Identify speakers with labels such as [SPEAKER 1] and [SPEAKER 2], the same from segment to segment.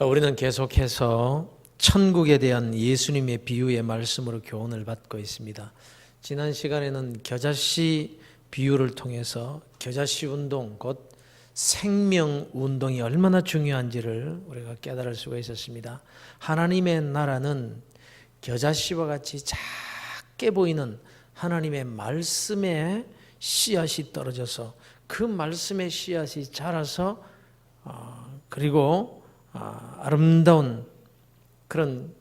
[SPEAKER 1] 우리는 계속해서 천국에 대한 예수님의 비유의 말씀으로 교훈을 받고 있습니다. 지난 시간에는 겨자씨 비유를 통해서 겨자씨 운동, 곧 생명 운동이 얼마나 중요한지를 우리가 깨달을 수가 있었습니다. 하나님의 나라는 겨자씨와 같이 작게 보이는 하나님의 말씀에 씨앗이 떨어져서 그 말씀의 씨앗이 자라서 그리고 아름다운 그런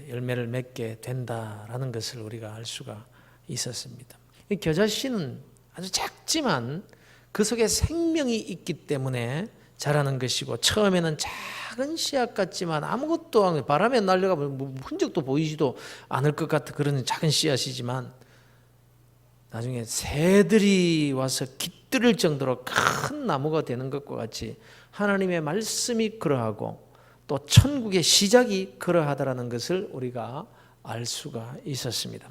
[SPEAKER 1] 열매를 맺게 된다라는 것을 우리가 알 수가 있었습니다. 이 겨자씨는 아주 작지만 그 속에 생명이 있기 때문에 자라는 것이고, 처음에는 작은 씨앗 같지만 아무것도 안, 바람에 날려가면 흔적도 보이지도 않을 것 같은 그런 작은 씨앗이지만 나중에 새들이 와서 깃들일 정도로 큰 나무가 되는 것과 같이 하나님의 말씀이 그러하고 또 천국의 시작이 그러하다라는 것을 우리가 알 수가 있었습니다.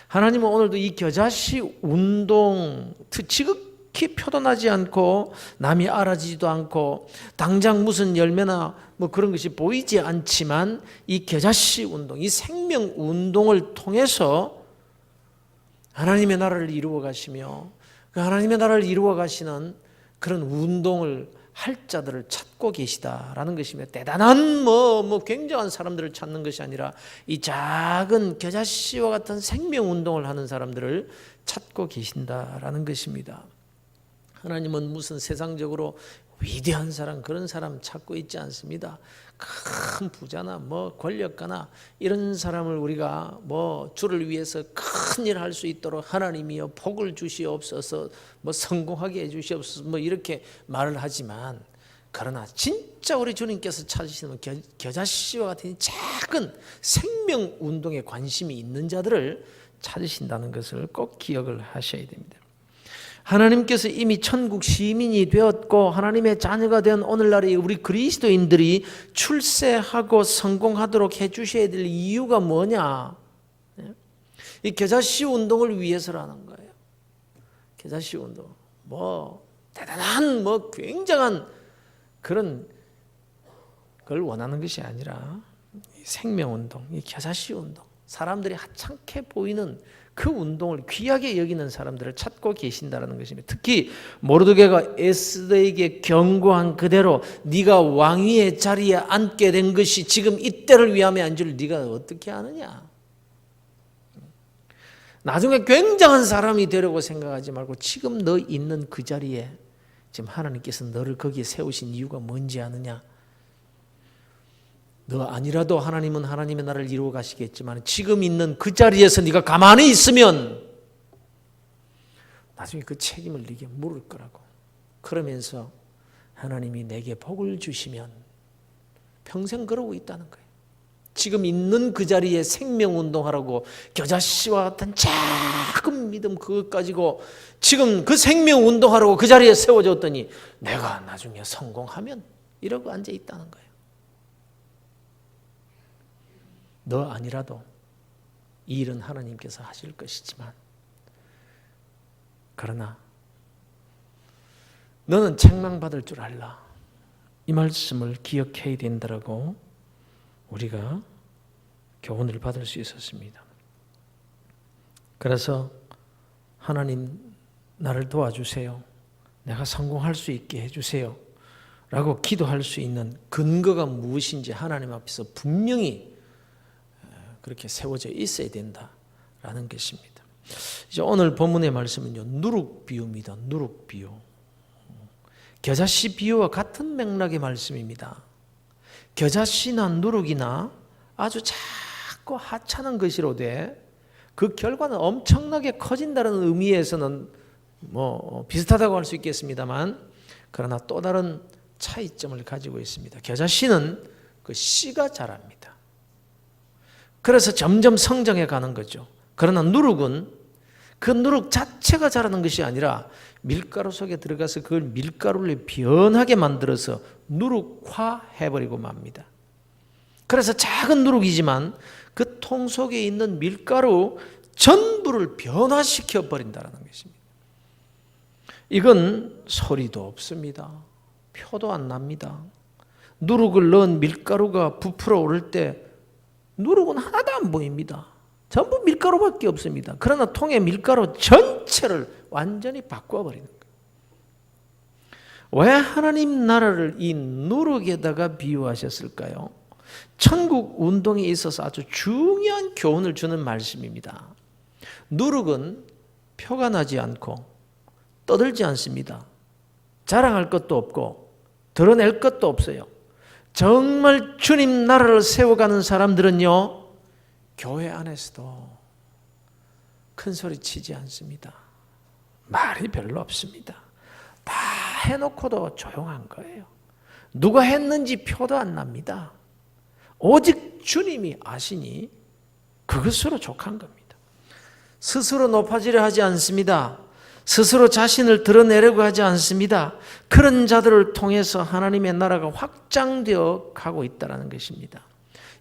[SPEAKER 1] 하나님은 오늘도 이 겨자씨 운동, 지극히 표현하지 않고 남이 알아지지도 않고 당장 무슨 열매나 뭐 그런 것이 보이지 않지만 이 겨자씨 운동, 이 생명 운동을 통해서 하나님의 나라를 이루어 가시며 그 하나님의 나라를 이루어 가시는 그런 운동을 할 자들을 찾고 계시다라는 것이며, 대단한 굉장한 사람들을 찾는 것이 아니라 이 작은 겨자씨와 같은 생명 운동을 하는 사람들을 찾고 계신다라는 것입니다. 하나님은 무슨 세상적으로 위대한 사람, 그런 사람 찾고 있지 않습니다. 큰 부자나 권력가나 이런 사람을 우리가 주를 위해서 큰 일을 할 수 있도록 하나님이여 복을 주시옵소서, 성공하게 해 주시옵소서, 이렇게 말을 하지만, 그러나 진짜 우리 주님께서 찾으시는 겨자씨와 같은 작은 생명 운동에 관심이 있는 자들을 찾으신다는 것을 꼭 기억을 하셔야 됩니다. 하나님께서 이미 천국 시민이 되었고 하나님의 자녀가 된 오늘날의 우리 그리스도인들이 출세하고 성공하도록 해주셔야 될 이유가 뭐냐? 이 겨자씨 운동을 위해서라는 거예요. 겨자씨 운동, 대단한 굉장한 그런 걸 원하는 것이 아니라 생명 운동, 이 겨자씨 운동, 사람들이 하찮게 보이는 그 운동을 귀하게 여기는 사람들을 찾고 계신다는 것입니다. 특히 모르드게가 에스더에게 경고한 그대로 네가 왕위의 자리에 앉게 된 것이 지금 이때를 위함에 안 줄 네가 어떻게 아느냐. 나중에 굉장한 사람이 되려고 생각하지 말고 지금 너 있는 그 자리에 지금 하나님께서 너를 거기에 세우신 이유가 뭔지 아느냐. 너 아니라도 하나님은 하나님의 나라를 이루어 가시겠지만 지금 있는 그 자리에서 네가 가만히 있으면 나중에 그 책임을 네게 물을 거라고. 그러면서 하나님이 내게 복을 주시면 평생 그러고 있다는 거예요. 지금 있는 그 자리에 생명운동하라고 겨자씨와 같은 작은 믿음 그것 가지고 지금 그 생명운동하라고 그 자리에 세워졌더니 내가 나중에 성공하면 이러고 앉아 있다는 거예요. 너 아니라도 이 일은 하나님께서 하실 것이지만, 그러나 너는 책망받을 줄 알라. 이 말씀을 기억해야 된다라고 우리가 교훈을 받을 수 있었습니다. 그래서 하나님 나를 도와주세요. 내가 성공할 수 있게 해주세요. 라고 기도할 수 있는 근거가 무엇인지 하나님 앞에서 분명히 그렇게 세워져 있어야 된다라는 것입니다. 이제 오늘 본문의 말씀은요, 누룩 비유입니다. 누룩 비유. 겨자씨 비유와 같은 맥락의 말씀입니다. 겨자씨나 누룩이나 아주 작고 하찮은 것이로되 그 결과는 엄청나게 커진다는 의미에서는 비슷하다고 할 수 있겠습니다만, 그러나 또 다른 차이점을 가지고 있습니다. 겨자씨는 그 씨가 자랍니다. 그래서 점점 성장해 가는 거죠. 그러나 누룩은 그 누룩 자체가 자라는 것이 아니라 밀가루 속에 들어가서 그걸 밀가루를 변하게 만들어서 누룩화해버리고 맙니다. 그래서 작은 누룩이지만 그 통 속에 있는 밀가루 전부를 변화시켜 버린다는 것입니다. 이건 소리도 없습니다. 표도 안 납니다. 누룩을 넣은 밀가루가 부풀어 오를 때 누룩은 하나도 안 보입니다. 전부 밀가루밖에 없습니다. 그러나 통의 밀가루 전체를 완전히 바꿔버리는 거예요. 왜 하나님 나라를 이 누룩에다가 비유하셨을까요? 천국 운동에 있어서 아주 중요한 교훈을 주는 말씀입니다. 누룩은 표가 나지 않고 떠들지 않습니다. 자랑할 것도 없고 드러낼 것도 없어요. 정말 주님 나라를 세워가는 사람들은요, 교회 안에서도 큰 소리 치지 않습니다. 말이 별로 없습니다. 다 해놓고도 조용한 거예요. 누가 했는지 표도 안 납니다. 오직 주님이 아시니 그것으로 족한 겁니다. 스스로 높아지려 하지 않습니다. 스스로 자신을 드러내려고 하지 않습니다. 그런 자들을 통해서 하나님의 나라가 확장되어 가고 있다는 것입니다.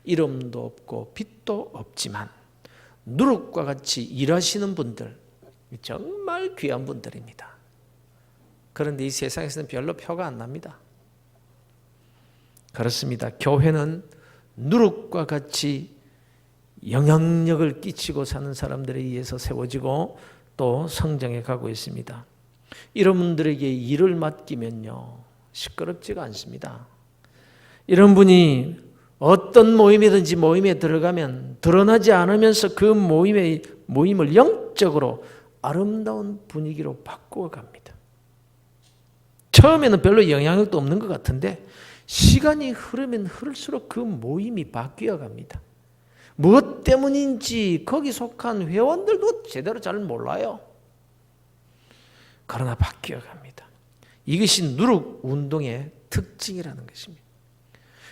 [SPEAKER 1] 이름도 없고 빛도 없지만 누룩과 같이 일하시는 분들, 정말 귀한 분들입니다. 그런데 이 세상에서는 별로 표가 안 납니다. 그렇습니다. 교회는 누룩과 같이 영향력을 끼치고 사는 사람들에 의해서 세워지고 또 성장해 가고 있습니다. 이런 분들에게 일을 맡기면요, 시끄럽지가 않습니다. 이런 분이 어떤 모임이든지 모임에 들어가면 드러나지 않으면서 그 모임을 영적으로 아름다운 분위기로 바꾸어 갑니다. 처음에는 별로 영향력도 없는 것 같은데 시간이 흐르면 흐를수록 그 모임이 바뀌어 갑니다. 무엇 때문인지 거기 속한 회원들도 제대로 잘 몰라요. 그러나 바뀌어 갑니다. 이것이 누룩 운동의 특징이라는 것입니다.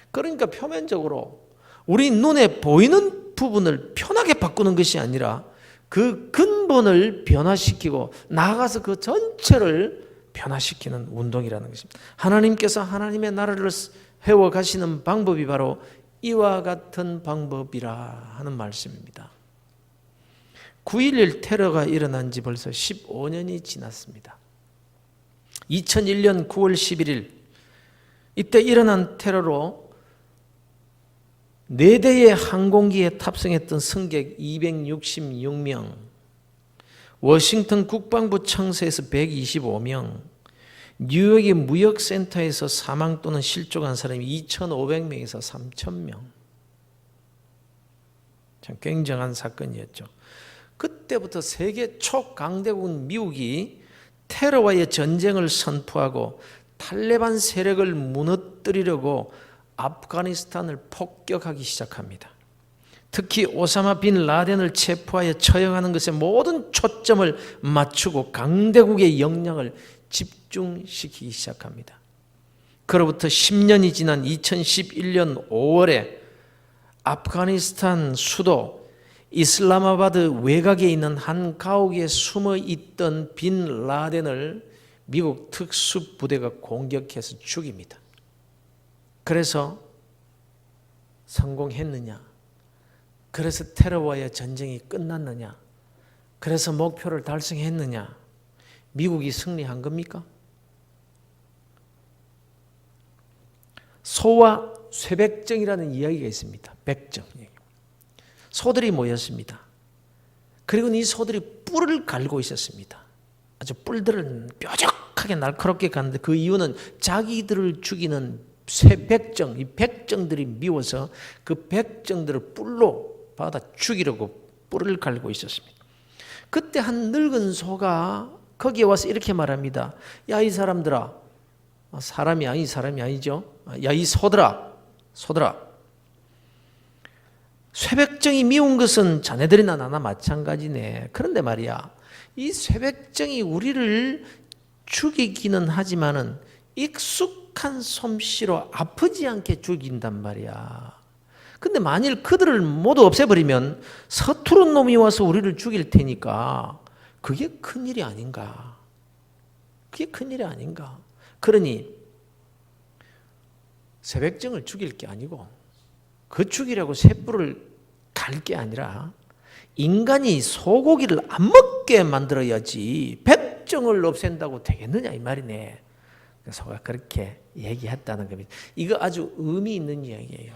[SPEAKER 1] 그러니까 표면적으로 우리 눈에 보이는 부분을 편하게 바꾸는 것이 아니라 그 근본을 변화시키고 나아가서 그 전체를 변화시키는 운동이라는 것입니다. 하나님께서 하나님의 나라를 해워가시는 방법이 바로 이와 같은 방법이라 하는 말씀입니다. 9.11 테러가 일어난 지 벌써 15년이 지났습니다. 2001년 9월 11일 이때 일어난 테러로 4대의 항공기에 탑승했던 승객 266명, 워싱턴 국방부 청사에서 125명, 뉴욕의 무역센터에서 사망 또는 실종한 사람이 2,500명에서 3,000명. 참 굉장한 사건이었죠. 그때부터 세계 초강대국은 미국이 테러와의 전쟁을 선포하고 탈레반 세력을 무너뜨리려고 아프가니스탄을 폭격하기 시작합니다. 특히 오사마 빈 라덴을 체포하여 처형하는 것에 모든 초점을 맞추고 강대국의 역량을 집중시키기 시작합니다. 그로부터 10년이 지난 2011년 5월에 아프가니스탄 수도 이슬라마바드 외곽에 있는 한 가옥에 숨어 있던 빈 라덴을 미국 특수부대가 공격해서 죽입니다. 그래서 성공했느냐? 그래서 테러와의 전쟁이 끝났느냐? 그래서 목표를 달성했느냐? 미국이 승리한 겁니까? 소와 쇠백정이라는 이야기가 있습니다. 백정. 소들이 모였습니다. 그리고 이 소들이 뿔을 갈고 있었습니다. 아주 뿔들을 뾰족하게 날카롭게 가는데 그 이유는 자기들을 죽이는 쇠백정, 이 백정들이 미워서 그 백정들을 뿔로 받아 죽이려고 뿔을 갈고 있었습니다. 그때 한 늙은 소가 거기에 와서 이렇게 말합니다. 야, 이 사람들아, 사람이 아니죠. 야, 이 소들아, 쇠백정이 미운 것은 자네들이나 나나 마찬가지네. 그런데 말이야, 이 쇠백정이 우리를 죽이기는 하지만은 익숙한 솜씨로 아프지 않게 죽인단 말이야. 근데 만일 그들을 모두 없애버리면 서투른 놈이 와서 우리를 죽일 테니까 그게 큰일이 아닌가. 그러니 쇠백정을 죽일 게 아니고 그 죽이려고 쇠뿔을 갈 게 아니라 인간이 소고기를 안 먹게 만들어야지 백정을 없앤다고 되겠느냐 이 말이네. 서가 그렇게 얘기했다는 겁니다. 이거 아주 의미 있는 이야기예요.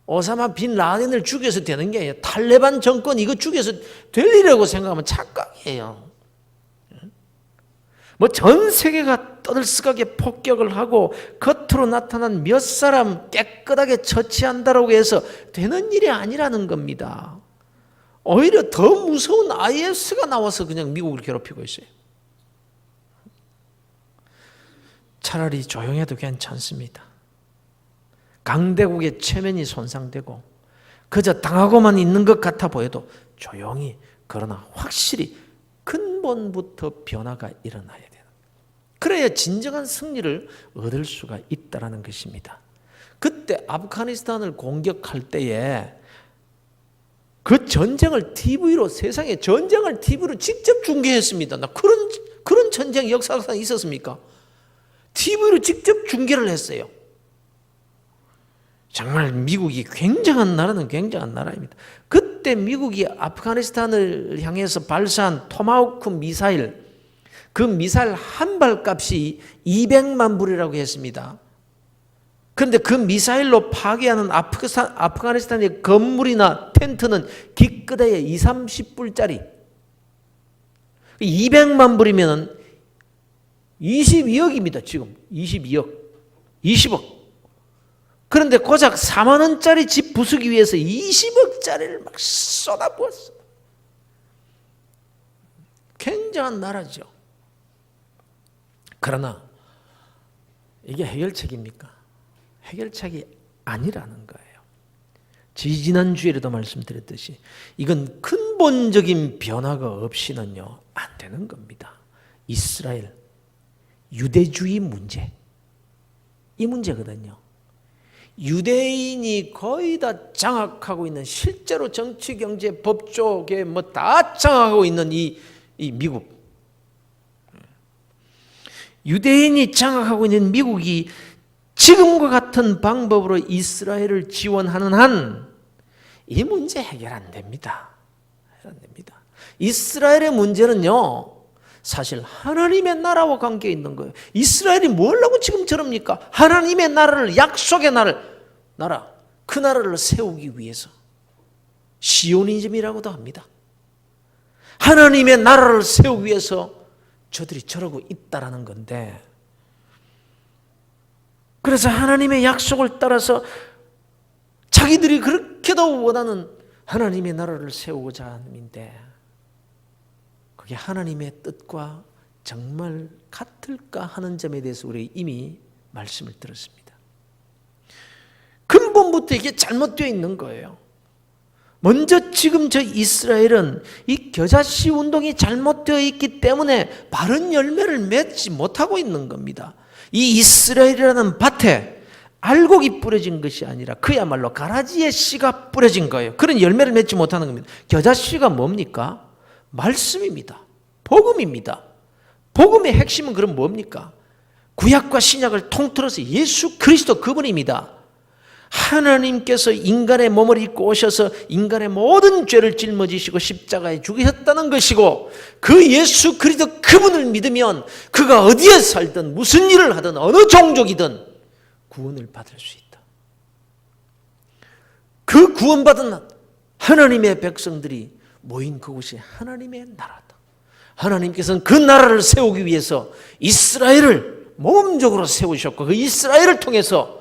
[SPEAKER 1] 오사마 빈 라덴을 죽여서 되는 게 아니에요. 탈레반 정권 이거 죽여서 될 일이라고 생각하면 착각이에요. 뭐 전 세계가 떠들썩하게 폭격을 하고 겉으로 나타난 몇 사람 깨끗하게 처치한다고 해서 되는 일이 아니라는 겁니다. 오히려 더 무서운 IS가 나와서 그냥 미국을 괴롭히고 있어요. 차라리 조용해도 괜찮습니다. 강대국의 체면이 손상되고 그저 당하고만 있는 것 같아 보여도 조용히, 그러나 확실히 근본부터 변화가 일어나야 돼요. 그래야 진정한 승리를 얻을 수가 있다는 것입니다. 그때 아프가니스탄을 공격할 때에 그 전쟁을 TV로, 세상에 전쟁을 TV로 직접 중계했습니다. 나 그런 전쟁 역사상 있었습니까? TV로 직접 중계를 했어요. 정말 미국이 굉장한 나라는 굉장한 나라입니다. 그때 미국이 아프가니스탄을 향해서 발사한 토마호크 미사일, 그 미사일 한 발값이 200만 불이라고 했습니다. 그런데 그 미사일로 파괴하는 아프가니스탄의 건물이나 텐트는 기껏해야 20-30불짜리. 200만 불이면 22억입니다. 지금 22억, 20억. 그런데 고작 4만 원짜리 집 부수기 위해서 20억짜리를 막 쏟아부었어. 굉장한 나라죠. 그러나 이게 해결책입니까? 해결책이 아니라는 거예요. 지지난주에도 말씀드렸듯이 이건 근본적인 변화가 없이는요 안 되는 겁니다. 이스라엘, 유대주의 문제, 이 문제거든요. 유대인이 거의 다 장악하고 있는, 실제로 정치, 경제, 법 쪽에 뭐 다 장악하고 있는 이 미국, 유대인이 장악하고 있는 미국이 지금과 같은 방법으로 이스라엘을 지원하는 한 이 문제 해결 안 됩니다. 해결 안 됩니다. 이스라엘의 문제는요 사실 하나님의 나라와 관계 있는 거예요. 이스라엘이 뭐라고 지금 저럽니까? 하나님의 나라를, 약속의 나라, 그 나라를 세우기 위해서 시오니즘이라고도 합니다. 하나님의 나라를 세우기 위해서 저들이 저러고 있다라는 건데, 그래서 하나님의 약속을 따라서 자기들이 그렇게도 원하는 하나님의 나라를 세우고자 하는데, 그게 하나님의 뜻과 정말 같을까 하는 점에 대해서 우리 이미 말씀을 들었습니다. 근본부터 이게 잘못되어 있는 거예요. 먼저 지금 저 이스라엘은 이 겨자씨 운동이 잘못되어 있기 때문에 바른 열매를 맺지 못하고 있는 겁니다. 이 이스라엘이라는 밭에 알곡이 뿌려진 것이 아니라 그야말로 가라지의 씨가 뿌려진 거예요. 그런 열매를 맺지 못하는 겁니다. 겨자씨가 뭡니까? 말씀입니다. 복음입니다. 복음의 핵심은 그럼 뭡니까? 구약과 신약을 통틀어서 예수 그리스도 그분입니다. 하나님께서 인간의 몸을 입고 오셔서 인간의 모든 죄를 짊어지시고 십자가에 죽으셨다는 것이고, 그 예수 그리스도 그분을 믿으면 그가 어디에 살든 무슨 일을 하든 어느 종족이든 구원을 받을 수 있다. 그 구원받은 하나님의 백성들이 모인 그곳이 하나님의 나라다. 하나님께서는 그 나라를 세우기 위해서 이스라엘을 모범적으로 세우셨고, 그 이스라엘을 통해서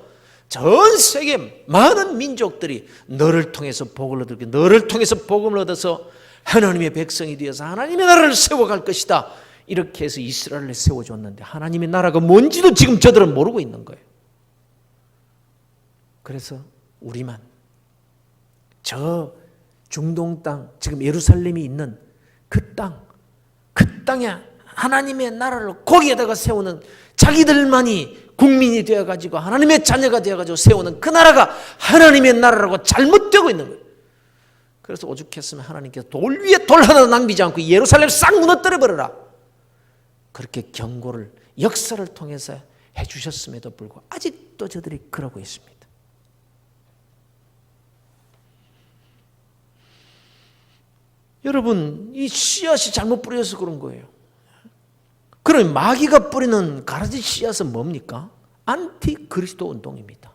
[SPEAKER 1] 전 세계 많은 민족들이 너를 통해서 복을 얻게, 너를 통해서 복음을 얻어서 하나님의 백성이 되어서 하나님의 나라를 세워갈 것이다. 이렇게 해서 이스라엘을 세워줬는데 하나님의 나라가 뭔지도 지금 저들은 모르고 있는 거예요. 그래서 우리만 저 중동 땅, 지금 예루살렘이 있는 그 땅에 하나님의 나라를 거기에다가 세우는, 자기들만이 국민이 되어가지고 하나님의 자녀가 되어가지고 세우는 그 나라가 하나님의 나라라고 잘못되고 있는 거예요. 그래서 오죽했으면 하나님께서 돌 위에 돌 하나 낭비지 않고 예루살렘 싹 무너뜨려 버려라, 그렇게 경고를 역사를 통해서 해주셨음에도 불구하고 아직도 저들이 그러고 있습니다. 여러분, 이 씨앗이 잘못 뿌려서 그런 거예요. 그럼 마귀가 뿌리는 가라지 씨앗은 뭡니까? 안티그리스도 운동입니다.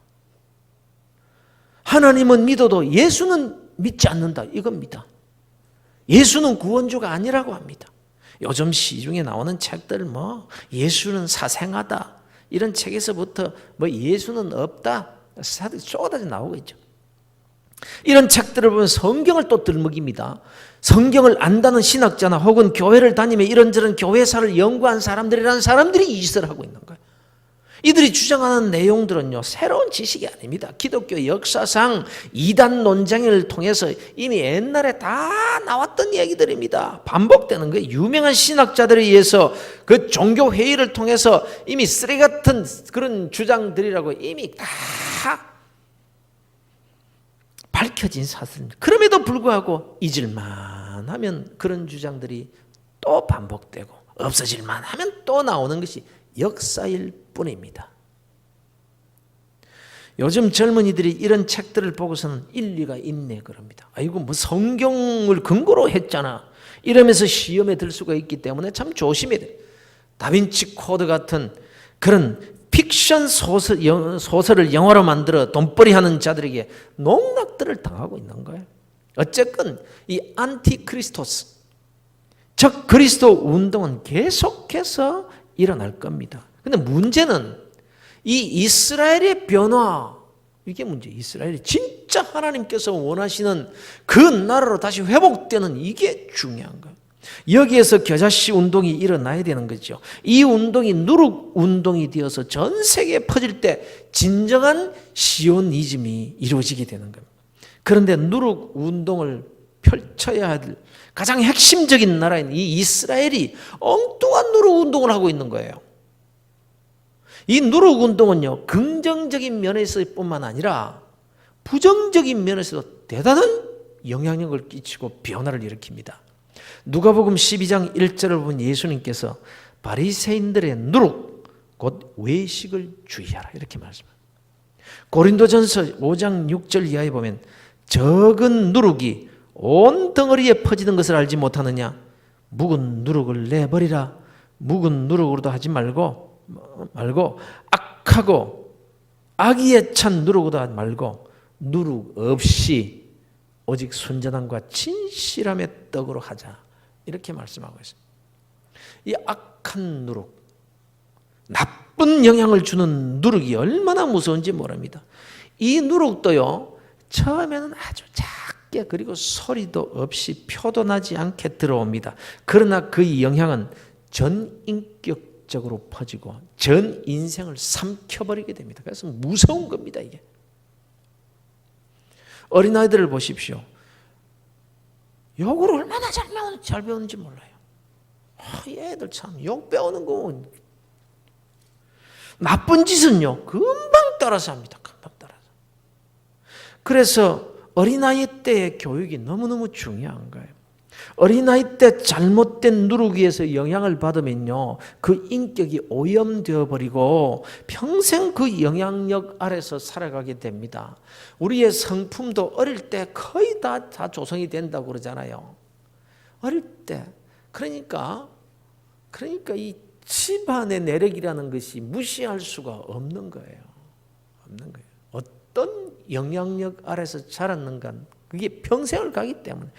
[SPEAKER 1] 하나님은 믿어도 예수는 믿지 않는다 이겁니다. 예수는 구원주가 아니라고 합니다. 요즘 시중에 나오는 책들 예수는 사생하다 이런 책에서부터 예수는 없다 쏟아져 나오고 있죠. 이런 책들을 보면 성경을 또 들먹입니다. 성경을 안다는 신학자나 혹은 교회를 다니며 이런저런 교회사를 연구한 사람들이라는 사람들이 이 짓을 하고 있는 거예요. 이들이 주장하는 내용들은요, 새로운 지식이 아닙니다. 기독교 역사상 이단 논쟁을 통해서 이미 옛날에 다 나왔던 얘기들입니다. 반복되는 거예요. 유명한 신학자들에 의해서 그 종교 회의를 통해서 이미 쓰레기 같은 그런 주장들이라고 이미 다 밝혀진 사실입니다. 그럼에도 불구하고 잊을만 하면 그런 주장들이 또 반복되고 없어질만 하면 또 나오는 것이 역사일 뿐입니다. 요즘 젊은이들이 이런 책들을 보고서는 일리가 있네 그럽니다. 아이고 성경을 근거로 했잖아 이러면서 시험에 들 수가 있기 때문에 참 조심해야 돼요. 다빈치 코드 같은 그런 픽션 소설을 영화로 만들어 돈벌이하는 자들에게 농락들을 당하고 있는 거예요. 어쨌건 이 안티크리스토스 즉 그리스도 운동은 계속해서 일어날 겁니다. 근데 문제는 이 이스라엘의 변화, 이게 문제. 이스라엘이 진짜 하나님께서 원하시는 그 나라로 다시 회복되는 이게 중요한 거예요. 여기에서 겨자씨 운동이 일어나야 되는 거죠. 이 운동이 누룩 운동이 되어서 전 세계에 퍼질 때 진정한 시오니즘이 이루어지게 되는 겁니다. 그런데 누룩 운동을 펼쳐야 할 가장 핵심적인 나라인 이 이스라엘이 엉뚱한 누룩 운동을 하고 있는 거예요. 이 누룩 운동은요, 긍정적인 면에서뿐만 아니라 부정적인 면에서도 대단한 영향력을 끼치고 변화를 일으킵니다. 누가복음 12장 1절을 보면 예수님께서 바리새인들의 누룩 곧 외식을 주의하라 이렇게 말씀합니다. 고린도전서 5장 6절 이하에 보면 적은 누룩이 온 덩어리에 퍼지는 것을 알지 못하느냐 묵은 누룩을 내버리라. 묵은 누룩으로도 하지 말고 악하고 악의에 찬 누룩으로도 하지 말고 누룩 없이 오직 순전함과 진실함의 떡으로 하자 이렇게 말씀하고 있습니다. 이 악한 누룩, 나쁜 영향을 주는 누룩이 얼마나 무서운지 모릅니다. 이 누룩도요 처음에는 아주 작게 그리고 소리도 없이 표도 나지 않게 들어옵니다. 그러나 그 영향은 전인격적으로 퍼지고 전 인생을 삼켜버리게 됩니다. 그래서 무서운 겁니다. 이게 어린아이들을 보십시오. 욕을 얼마나 잘 배우는지 몰라요. 얘들 참 욕 배우는 거 나쁜 짓은요 금방 따라서 합니다. 금방 따라서. 그래서 어린아이 때의 교육이 너무너무 중요한 거예요. 어린아이 때 잘못된 누룩에서 영향을 받으면요 그 인격이 오염되어 버리고 평생 그 영향력 아래서 살아가게 됩니다. 우리의 성품도 어릴 때 거의 다 조성이 된다고 그러잖아요. 어릴 때 그러니까 이 집안의 내력이라는 것이 무시할 수가 없는 거예요. 없는 거예요. 어떤 영향력 아래서 자랐는가 그게 평생을 가기 때문에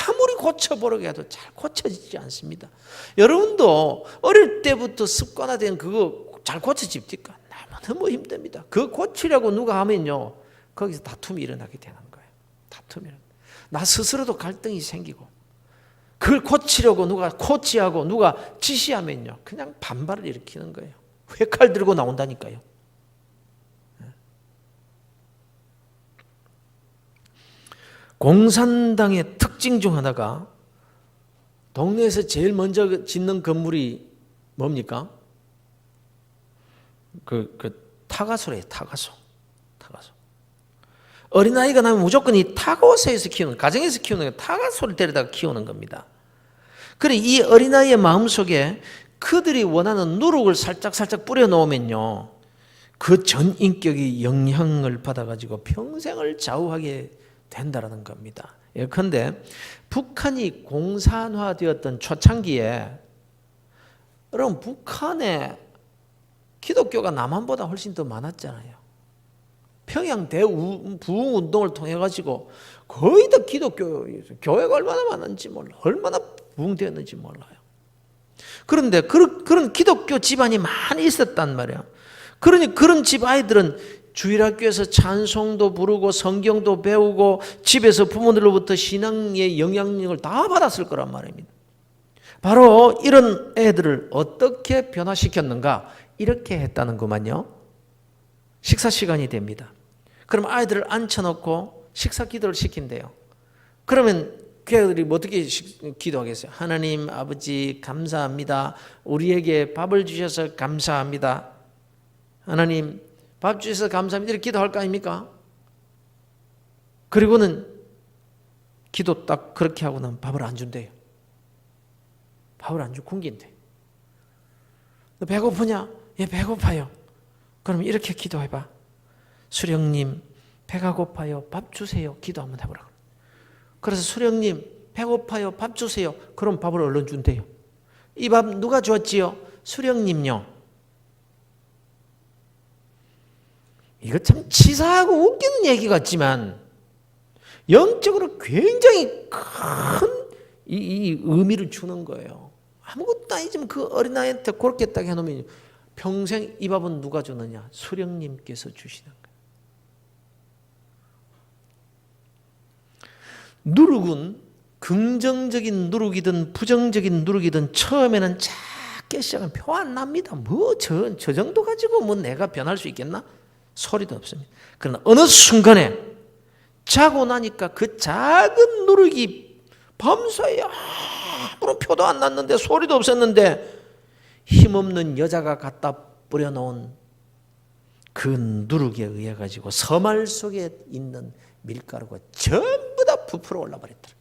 [SPEAKER 1] 아무리 고쳐보려고 해도 잘 고쳐지지 않습니다. 여러분도 어릴 때부터 습관화된 그거 잘 고쳐집니까? 너무 힘듭니다. 그거 고치려고 누가 하면요 거기서 다툼이 일어나게 되는 거예요. 나 스스로도 갈등이 생기고 그걸 고치려고 누가 코치하고 누가 지시하면요 그냥 반발을 일으키는 거예요. 회칼 들고 나온다니까요. 공산당의 특징 중 하나가 동네에서 제일 먼저 짓는 건물이 뭡니까? 타가소래요. 타가소. 어린아이가 나면 무조건 이 타가소에서 키우는, 가정에서 키우는 타가소를 데려다가 키우는 겁니다. 그래 이 어린아이의 마음속에 그들이 원하는 누룩을 살짝 뿌려놓으면요 그 전 인격이 영향을 받아가지고 평생을 좌우하게 된다라는 겁니다. 예컨대 북한이 공산화되었던 초창기에 여러분, 북한에 기독교가 남한보다 훨씬 더 많았잖아요. 평양 대부흥 운동을 통해 가지고 거의 다 기독교 교회가 얼마나 많은지 몰라, 얼마나 부흥되었는지 몰라요. 그런데 그런 기독교 집안이 많이 있었단 말이에요. 그러니 그런 집 아이들은 주일학교에서 찬송도 부르고 성경도 배우고 집에서 부모들로부터 신앙의 영향력을 다 받았을 거란 말입니다. 바로 이런 애들을 어떻게 변화시켰는가? 이렇게 했다는 것만요. 식사 시간이 됩니다. 그럼 아이들을 앉혀놓고 식사 기도를 시킨대요. 그러면 그 애들이 어떻게 기도하겠어요? 하나님 아버지 감사합니다. 우리에게 밥을 주셔서 감사합니다. 하나님 밥 주셔서 감사합니다. 이렇게 기도할 거 아닙니까? 그리고는 기도 딱 그렇게 하고는 밥을 안 준대요. 밥을 안 주고 굶긴대. 너 배고프냐? 예, 배고파요. 그럼 이렇게 기도해봐. 수령님 배가 고파요. 밥 주세요. 기도 한번 해보라고. 그래서 수령님 배고파요. 밥 주세요. 그럼 밥을 얼른 준대요. 이 밥 누가 주었지요? 수령님요. 이거 참 치사하고 웃기는 얘기 같지만 영적으로 굉장히 큰 이 의미를 주는 거예요. 아무것도 아니지만 그 어린아이한테 그렇게 딱 해놓으면 평생 이 밥은 누가 주느냐? 수령님께서 주시는 거예요. 누룩은 긍정적인 누룩이든 부정적인 누룩이든 처음에는 작게 시작하면 표 안 납니다. 저 정도 가지고 뭐 내가 변할 수 있겠나? 소리도 없습니다. 그러나 어느 순간에 자고 나니까 그 작은 누룩이 밤사이에 아무런 표도 안 났는데 소리도 없었는데 힘없는 여자가 갖다 뿌려놓은 그 누룩에 의해 가지고 서말 속에 있는 밀가루가 전부 다 부풀어 올라버렸더라.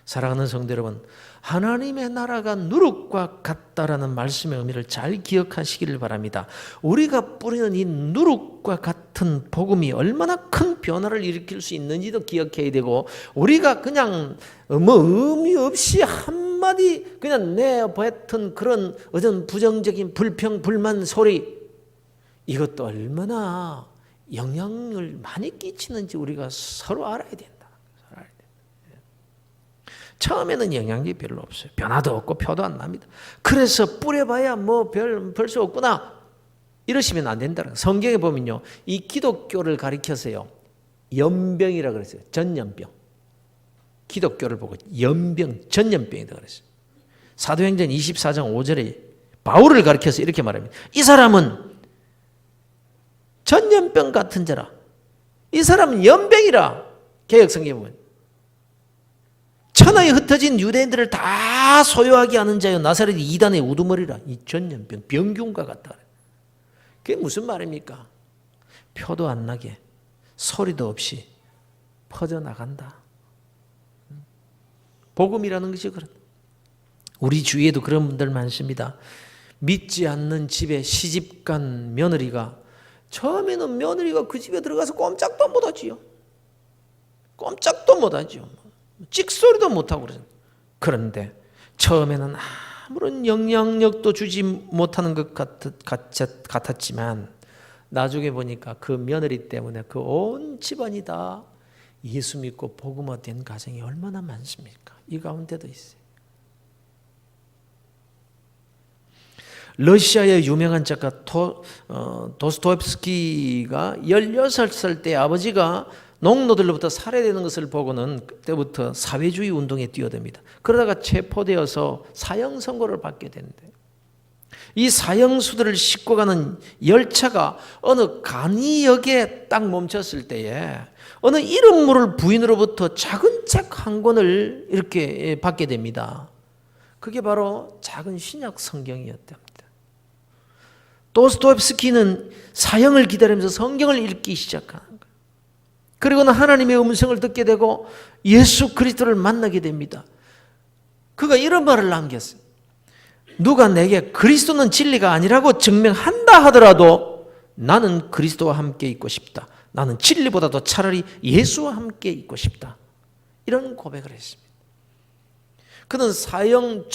[SPEAKER 1] 사랑하는 성도 여러분, 하나님의 나라가 누룩과 같다라는 말씀의 의미를 잘 기억하시기를 바랍니다. 우리가 뿌리는 이 누룩과 같은 복음이 얼마나 큰 변화를 일으킬 수 있는지도 기억해야 되고, 우리가 그냥 뭐 의미 없이 한마디 그냥 내뱉은 그런 어떤 부정적인 불평 불만 소리, 이것도 얼마나 영향을 많이 끼치는지 우리가 서로 알아야 된다. 처음에는 영향력이 별로 없어요. 변화도 없고 표도 안 납니다. 그래서 뿌려봐야 뭐 별 수 없구나 이러시면 안 된다는 거예요. 성경에 보면요, 이 기독교를 가리켜서요 연병이라고 그랬어요. 전염병. 기독교를 보고 연병, 전염병이라고 그랬어요. 사도행전 24장 5절에 바울을 가리켜서 이렇게 말합니다. 이 사람은 전염병 같은 자라. 이 사람은 연병이라. 개역성경에 보면 천하에 흩어진 유대인들을 다 소유하게 하는 자여 나사렛 이단의 우두머리라. 이 전염병, 병균과 같다. 그게 무슨 말입니까? 표도 안 나게 소리도 없이 퍼져나간다. 복음이라는 것이 그렇다. 우리 주위에도 그런 분들 많습니다. 믿지 않는 집에 시집간 며느리가 처음에는 며느리가 그 집에 들어가서 꼼짝도 못하지요. 꼼짝도 못하지요. 찍소리도 못하고 그러죠. 그런데 처음에는 아무런 영향력도 주지 못하는 것 같았지만 나중에 보니까 그 며느리 때문에 그 온 집안이 다 예수 믿고 복음화된 가정이 얼마나 많습니까? 이 가운데도 있어요. 러시아의 유명한 작가 도스토옙스키가 16살 때 아버지가 농노들로부터 살해되는 것을 보고는 그때부터 사회주의 운동에 뛰어듭니다. 그러다가 체포되어서 사형 선고를 받게 되는데 이 사형수들을 싣고 가는 열차가 어느 간이역에 딱 멈췄을 때에 어느 이름 모를 부인으로부터 작은 책 한 권을 이렇게 받게 됩니다. 그게 바로 작은 신약 성경이었답니다. 도스토옙스키는 사형을 기다리면서 성경을 읽기 시작하는 거예요. 그리고는 하나님의 음성을 듣게 되고 예수 그리스도를 만나게 됩니다. 그가 이런 말을 남겼어요. 누가 내게 그리스도는 진리가 아니라고 증명한다 하더라도 나는 그리스도와 함께 있고 싶다. 나는 진리보다도 차라리 예수와 함께 있고 싶다. 이런 고백을 했습니다. 그는 사형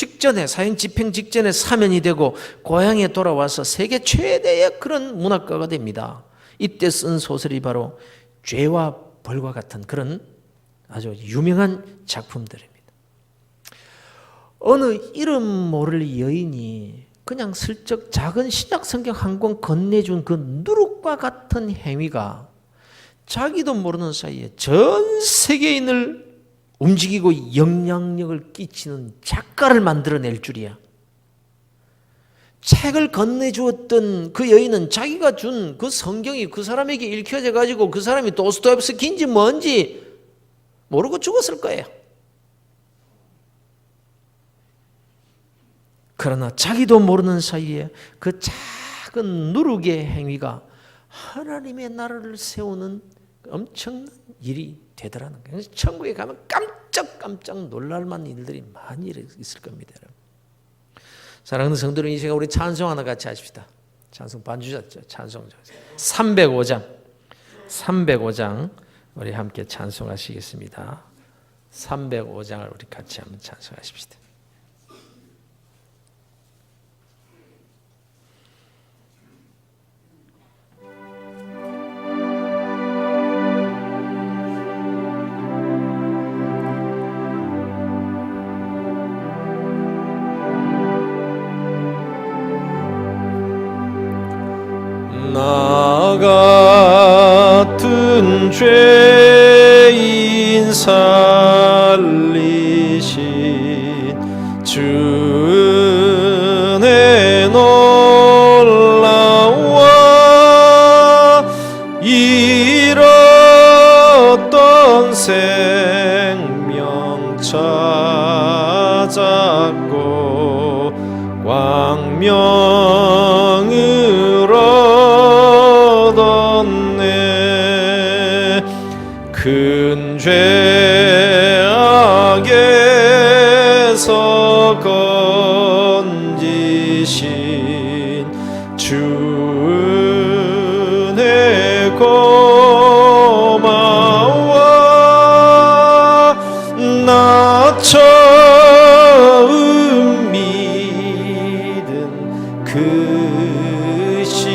[SPEAKER 1] 집행 직전에 사면이 되고 고향에 돌아와서 세계 최대의 그런 문학가가 됩니다. 이때 쓴 소설이 바로 죄와 벌과 같은 그런 아주 유명한 작품들입니다. 어느 이름 모를 여인이 그냥 슬쩍 작은 신약 성경 한 권 건네준 그 누룩과 같은 행위가 자기도 모르는 사이에 전 세계인을 움직이고 영향력을 끼치는 작가를 만들어낼 줄이야. 책을 건네주었던 그 여인은 자기가 준 그 성경이 그 사람에게 읽혀져 가지고 그 사람이 도스토옙스키인지 뭔지 모르고 죽었을 거예요. 그러나 자기도 모르는 사이에 그 작은 누룩의 행위가 하나님의 나라를 세우는 엄청난 일이 되더라는 거예요. 천국에 가면 깜짝 놀랄 만한 일들이 많이 있을 겁니다. 사랑하는 성도들, 이 시간 우리 찬송 하나 같이 하십시다. 찬송 반주셨죠? 찬송 305장 우리 함께 찬송하시겠습니다. 305장을 우리 같이 한번 찬송하십시다.
[SPEAKER 2] 나 같은 죄인 살리신 주 은혜 놀라워 잃었던 생명 찾았고 광명을 얻었네. 큰 죄악에서 건지신 주 은혜 고마워. 나 처음 믿은 그 시간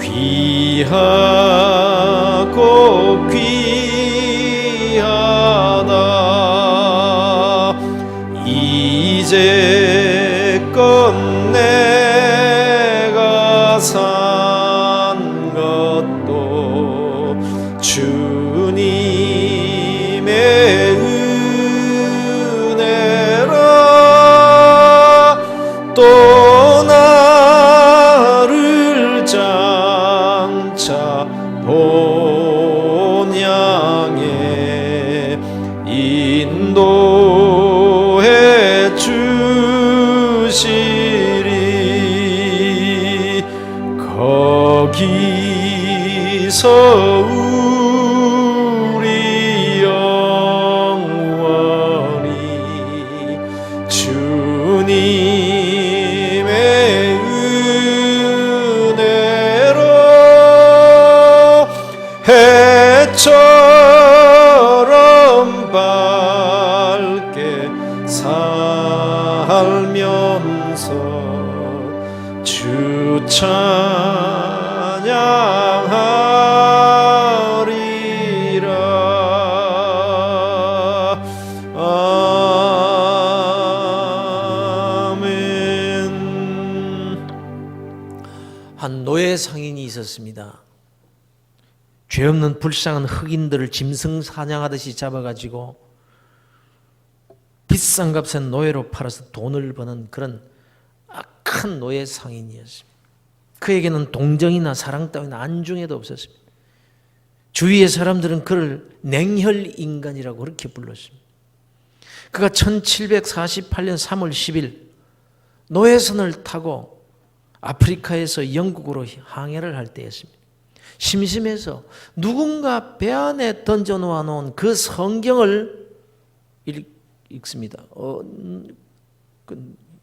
[SPEAKER 2] 귀하고 귀하다. 이제껏 내가 산 것도 주님의 은혜라. 또 나를 장차 본향에 인도해 주시리. 거기서 우리 영원히 주님의 은혜로 해처럼 밝게 살면서 주 찬양하리라. 아멘.
[SPEAKER 1] 한 노예 상인이 있었습니다. 죄 없는 불쌍한 흑인들을 짐승 사냥하듯이 잡아가지고 비싼 값에 노예로 팔아서 돈을 버는 그런 악한 노예 상인이었습니다. 그에게는 동정이나 사랑 따위는 안중에도 없었습니다. 주위의 사람들은 그를 냉혈 인간이라고 그렇게 불렀습니다. 그가 1748년 3월 10일 노예선을 타고 아프리카에서 영국으로 항해를 할 때였습니다. 심심해서 누군가 배 안에 던져놓아 놓은 그 성경을 읽습니다.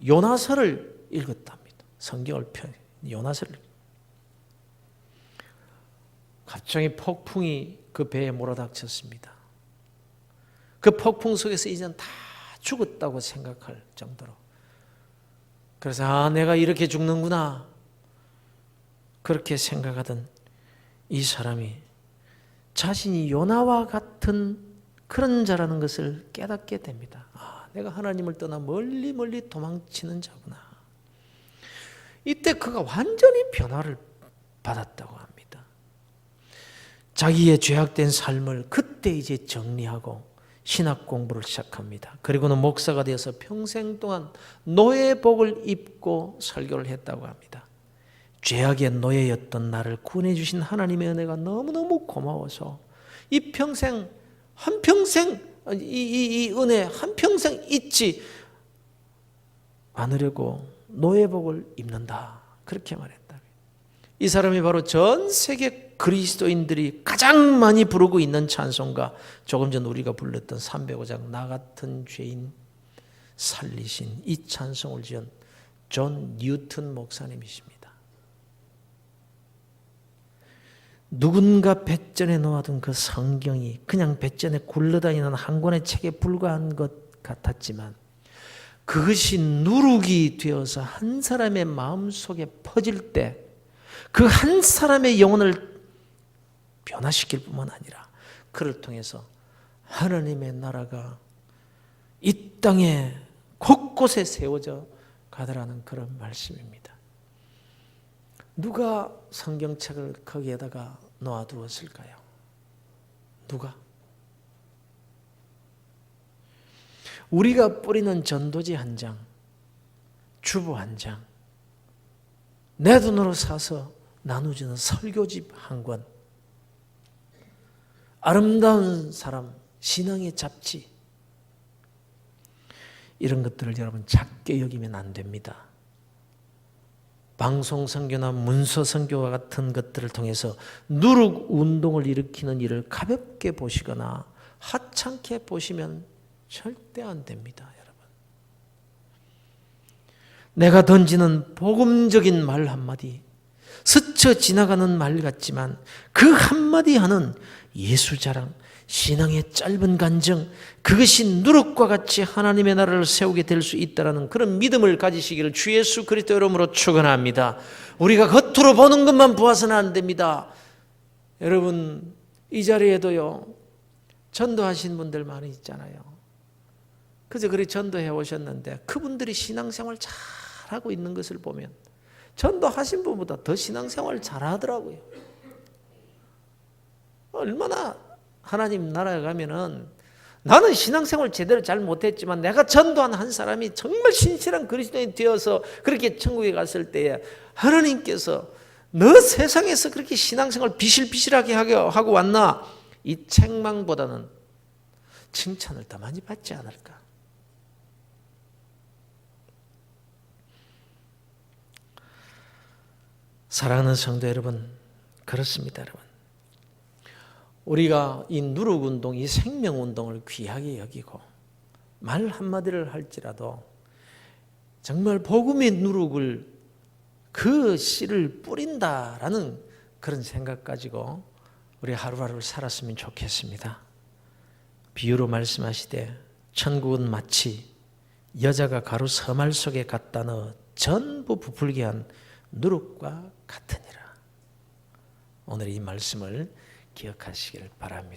[SPEAKER 1] 요나서를 읽었답니다. 성경을 요나서를. 갑자기 폭풍이 그 배에 몰아닥쳤습니다. 그 폭풍 속에서 이제는 다 죽었다고 생각할 정도로. 그래서 내가 이렇게 죽는구나 그렇게 생각하던 이 사람이 자신이 요나와 같은 그런 자라는 것을 깨닫게 됩니다. 내가 하나님을 떠나 멀리 멀리 도망치는 자구나. 이때 그가 완전히 변화를 받았다고 합니다. 자기의 죄악된 삶을 그때 이제 정리하고 신학 공부를 시작합니다. 그리고는 목사가 되어서 평생 동안 노예복을 입고 설교를 했다고 합니다. 죄악의 노예였던 나를 구원해 주신 하나님의 은혜가 너무너무 고마워서 이 평생 한평생 이 은혜 한평생 잊지 않으려고 노예복을 입는다. 그렇게 말했다. 이 사람이 바로 전 세계 그리스도인들이 가장 많이 부르고 있는 찬송가, 조금 전 우리가 불렀던 305장 나 같은 죄인 살리신 이 찬송을 지은 존 뉴턴 목사님이십니다. 누군가 배전에 놓아둔 그 성경이 그냥 배전에 굴러다니는 한 권의 책에 불과한 것 같았지만 그것이 누룩이 되어서 한 사람의 마음속에 퍼질 때 그 한 사람의 영혼을 변화시킬 뿐만 아니라 그를 통해서 하나님의 나라가 이 땅에 곳곳에 세워져 가더라는 그런 말씀입니다. 누가 성경책을 거기에다가 놓아두었을까요? 누가? 우리가 뿌리는 전도지 한 장, 주보 한 장, 내 돈으로 사서 나눠주는 설교집 한 권, 아름다운 사람, 신앙의 잡지, 이런 것들을 여러분 작게 여기면 안 됩니다. 방송 선교나 문서 선교와 같은 것들을 통해서 누룩 운동을 일으키는 일을 가볍게 보시거나 하찮게 보시면 절대 안 됩니다, 여러분. 내가 던지는 복음적인 말 한마디, 스쳐 지나가는 말 같지만 그 한마디 하는 예수 자랑, 신앙의 짧은 간증, 그것이 누룩과 같이 하나님의 나라를 세우게 될 수 있다는 그런 믿음을 가지시기를 주 예수 그리스도 이름으로 축원합니다. 우리가 겉으로 보는 것만 보아서는 안 됩니다. 여러분, 이 자리에도요 전도하신 분들 많이 있잖아요. 그저 그리 전도해 오셨는데 그분들이 신앙생활 잘하고 있는 것을 보면 전도하신 분보다 더 신앙생활 잘하더라고요. 얼마나 하나님 나라에 가면은 나는 신앙생활 제대로 잘 못했지만 내가 전도한 한 사람이 정말 신실한 그리스도인이 되어서 그렇게 천국에 갔을 때에 하나님께서 너 세상에서 그렇게 신앙생활 비실비실하게 하고 왔나? 이 책망보다는 칭찬을 더 많이 받지 않을까? 사랑하는 성도 여러분, 그렇습니다, 여러분. 우리가 이 누룩운동, 이 생명운동을 귀하게 여기고 말 한마디를 할지라도 정말 복음의 누룩을 그 씨를 뿌린다라는 그런 생각 가지고 우리 하루하루를 살았으면 좋겠습니다. 비유로 말씀하시되 천국은 마치 여자가 가루 서말 속에 갖다 넣어 전부 부풀게 한 누룩과 같으니라. 오늘 이 말씀을 기억하시길 바랍니다.